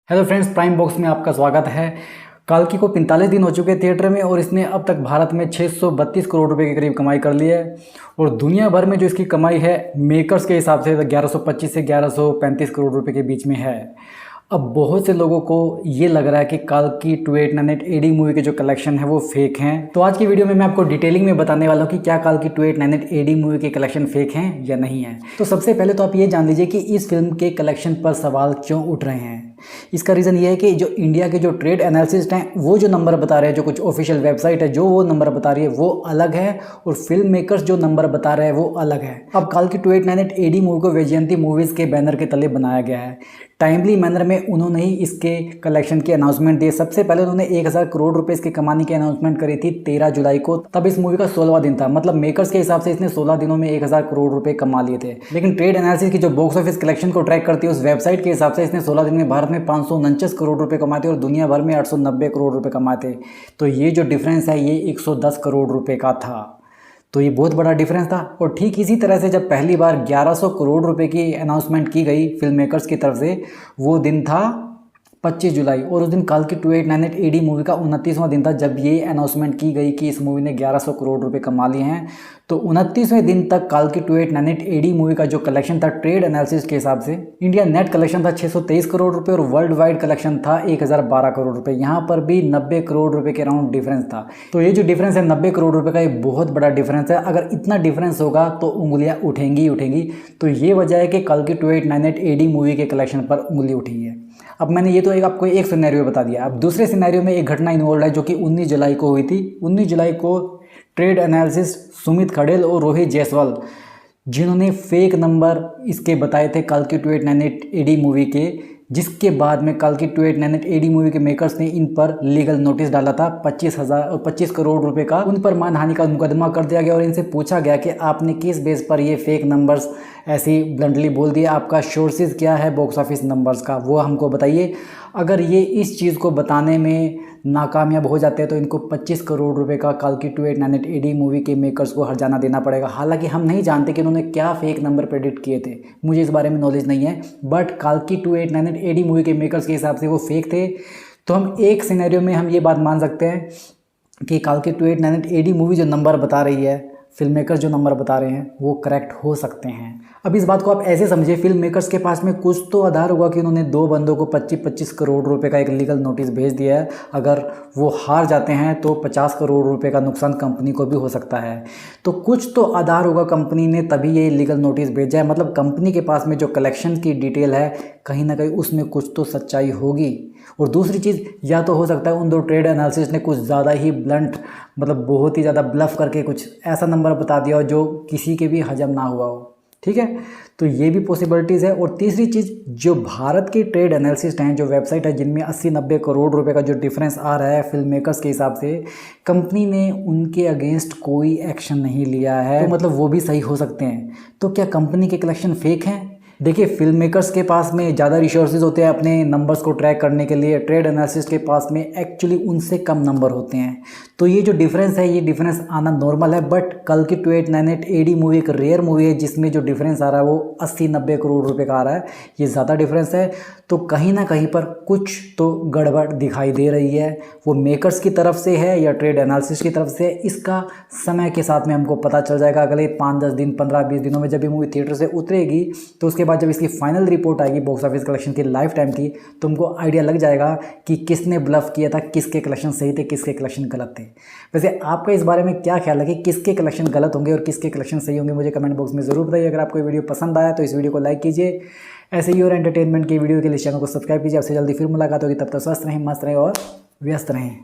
Hello friends, prime box में आपका स्वागत है। कल्कि को 45 दिन हो चुके हैं थिएटर में और इसने अब तक भारत में 632 करोड़ रुपए के करीब कमाई कर ली है। और दुनिया भर में जो इसकी कमाई है मेकर्स के हिसाब से 1125 से 1135 करोड़ रुपए के बीच में है। अब बहुत से लोगों को ये लग रहा है कि कल्कि 2898 एडी मूवी के जो कलेक्शन है वो फेक हैं। तो आज की वीडियो में मैं आपको डिटेलिंग में बताने वाला हूँ कि क्या कल्कि 2898 एडी मूवी के कलेक्शन फेक हैं या नहीं है। तो सबसे पहले तो आप ये जान लीजिए कि इस फिल्म के कलेक्शन पर सवाल क्यों उठ रहे हैं। इसका रीज़न ये है कि जो इंडिया के जो ट्रेड एनालिसिस्ट हैं वो जो नंबर बता रहे हैं, जो कुछ ऑफिशियल वेबसाइट है जो वो नंबर बता रही है वो अलग है और फिल्म मेकर्स जो नंबर बता रहे हैं वो अलग है। अब कल्कि 2898 एडी मूवी को वैजयंती मूवीज़ के बैनर के तले बनाया गया है। टाइमली मैनर में उन्होंने ही इसके कलेक्शन की अनाउंसमेंट दी। सबसे पहले उन्होंने 1000 करोड़ रुपए इसके कमाने की अनाउंसमेंट करी थी 13 जुलाई को। तब इस मूवी का 16वां दिन था, मतलब मेकर्स के हिसाब से इसने 16 दिनों में 1000 करोड़ रुपए कमा लिए थे। लेकिन ट्रेड एनालिसिस की जो बॉक्स ऑफिस कलेक्शन को ट्रैक करती है उस वेबसाइट के हिसाब से इसने 16 दिन में भारत में 549 करोड़ रुपए कमाए थे और दुनिया भर में 890 करोड़ रुपए कमाए थे। तो ये जो डिफरेंस है ये 110 करोड़ रुपए का था। तो ये बहुत बड़ा डिफरेंस था। और ठीक इसी तरह से जब पहली बार 1100 करोड़ रुपए की अनाउंसमेंट की गई फिल्म मेकर्स की तरफ से, वो दिन था 25 जुलाई और उस दिन कल्कि 2898 एडी मूवी का 29वां दिन था जब ये अनाउंसमेंट की गई कि इस मूवी ने 1100 करोड़ रुपए कमा लिए हैं। तो 29वें दिन तक कल्कि 2898 एडी मूवी का जो कलेक्शन था ट्रेड एनालिसिस के हिसाब से, इंडिया नेट कलेक्शन था 623 करोड़ रुपए और वर्ल्ड वाइड कलेक्शन था 1012 करोड़ रुपए। यहाँ पर भी 90 करोड़ रुपए के अराउंड डिफरेंस था। तो ये जो डिफरेंस है 90 करोड़ रुपए का, ये बहुत बड़ा डिफरेंस है। अगर इतना डिफरेंस होगा तो उंगलियां उठेंगी ही उठेंगी। तो ये वजह है कि कल्कि 2898 एडी मूवी के कलेक्शन पर उंगली उठी है। अब मैंने ये तो आपको एक सिनेरियो बता दिया। अब दूसरे सिनेरियो में एक घटना इन्वॉल्व है जो कि 19 जुलाई को हुई थी। 19 जुलाई को ट्रेड एनालिसिस सुमित खड़ेल और रोहित जायसवाल, जिन्होंने फेक नंबर इसके बताए थे कल्कि 2898 एडी मूवी के, जिसके बाद में कल्कि 2898 एडी मूवी के मेकर्स ने इन पर लीगल नोटिस डाला था 25 करोड़ रुपए का। उन पर मानहानि का मुकदमा कर दिया गया और इनसे पूछा गया कि आपने किस बेस पर ये फेक नंबर्स ऐसी ब्लंटली बोल दिया, आपका सोर्सेज क्या है बॉक्स ऑफिस नंबर्स का, वो हमको बताइए। अगर ये इस चीज़ को बताने में नाकामयाब हो जाते हैं तो इनको 25 करोड़ रुपए का कल्कि 2898 एडी मूवी के मेकर्स को हर्जाना देना पड़ेगा। हालांकि हम नहीं जानते कि उन्होंने क्या फेक नंबर प्रेडिक्ट किए थे, मुझे इस बारे में नॉलेज नहीं है। बट कल्कि 2898 एडी मूवी के मेकर्स के हिसाब से वो फेक थे। तो हम एक सिनेरियो में हम ये बात मान सकते हैं कि कल्कि 2898 एडी मूवी जो नंबर बता रही है, फिल्म मेकर्स जो नंबर बता रहे हैं वो करेक्ट हो सकते हैं। अब इस बात को आप ऐसे समझिए, फिल्म मेकर्स के पास में कुछ तो आधार होगा कि उन्होंने दो बंदों को 25-25 करोड़ रुपए का एक लीगल नोटिस भेज दिया है। अगर वो हार जाते हैं तो 50 करोड़ रुपए का नुकसान कंपनी को भी हो सकता है। तो कुछ तो आधार होगा कंपनी ने, तभी ये लीगल नोटिस भेजा है। मतलब कंपनी के पास में जो कलेक्शन की डिटेल है कहीं ना कहीं उसमें कुछ तो सच्चाई होगी। और दूसरी चीज़, या तो हो सकता है उन दो ट्रेड एनालिसिस ने कुछ ज़्यादा ही ब्लंट, मतलब बहुत ही ज़्यादा ब्लफ करके कुछ ऐसा नंबर बता दिया हो जो किसी के भी हजम ना हुआ हो। ठीक है, तो ये भी पॉसिबिलिटीज़ है। और तीसरी चीज़, जो भारत के ट्रेड एनालिसिस्ट हैं, जो वेबसाइट है जिनमें 80-90 करोड़ रुपए का जो डिफरेंस आ रहा है फिल्म मेकर्स के हिसाब से, कंपनी ने उनके अगेंस्ट कोई एक्शन नहीं लिया है। तो मतलब वो भी सही हो सकते हैं। तो क्या कंपनी के कलेक्शन फेक हैं? देखिए, फिल्म मेकर्स के पास में ज़्यादा रिसोर्सेज होते हैं अपने नंबर्स को ट्रैक करने के लिए, ट्रेड एनालिसिस के पास में एक्चुअली उनसे कम नंबर होते हैं। तो ये जो डिफरेंस है ये डिफरेंस आना नॉर्मल है। बट कल्कि 2898 एडी मूवी एक रेयर मूवी है जिसमें जो डिफरेंस आ रहा है वो 80-90 करोड़ रुपए का आ रहा है। ये ज़्यादा डिफरेंस है। तो कहीं ना कहीं पर कुछ तो गड़बड़ दिखाई दे रही है। वो मेकर्स की तरफ से है या ट्रेड एनालिसिस की तरफ से है, इसका समय के साथ में हमको पता चल जाएगा। अगले 5-10 दिन, 15-20 दिनों में जब ये मूवी थिएटर से उतरेगी तो उसके बाद जब इसकी फाइनल रिपोर्ट आएगी बॉक्स ऑफिस कलेक्शन की लाइफ टाइम की, तो तुमको आइडिया लग जाएगा कि किसने ब्लफ किया था, किसके कलेक्शन सही थे, किसके कलेक्शन गलत थे। वैसे आपका इस बारे में क्या ख्याल है कि किसके कलेक्शन गलत होंगे और किसके कलेक्शन सही होंगे? मुझे कमेंट बॉक्स में ज़रूर बताइए। अगर आपको वीडियो पसंद आया तो इस वीडियो को लाइक कीजिए। ऐसे ही और एंटरटेनमेंट की वीडियो के लिए चैनल को सब्सक्राइब कीजिए। आपसे जल्दी फिर मुलाकात होगी, तब तक स्वस्थ रहें, मस्त रहें और व्यस्त रहें।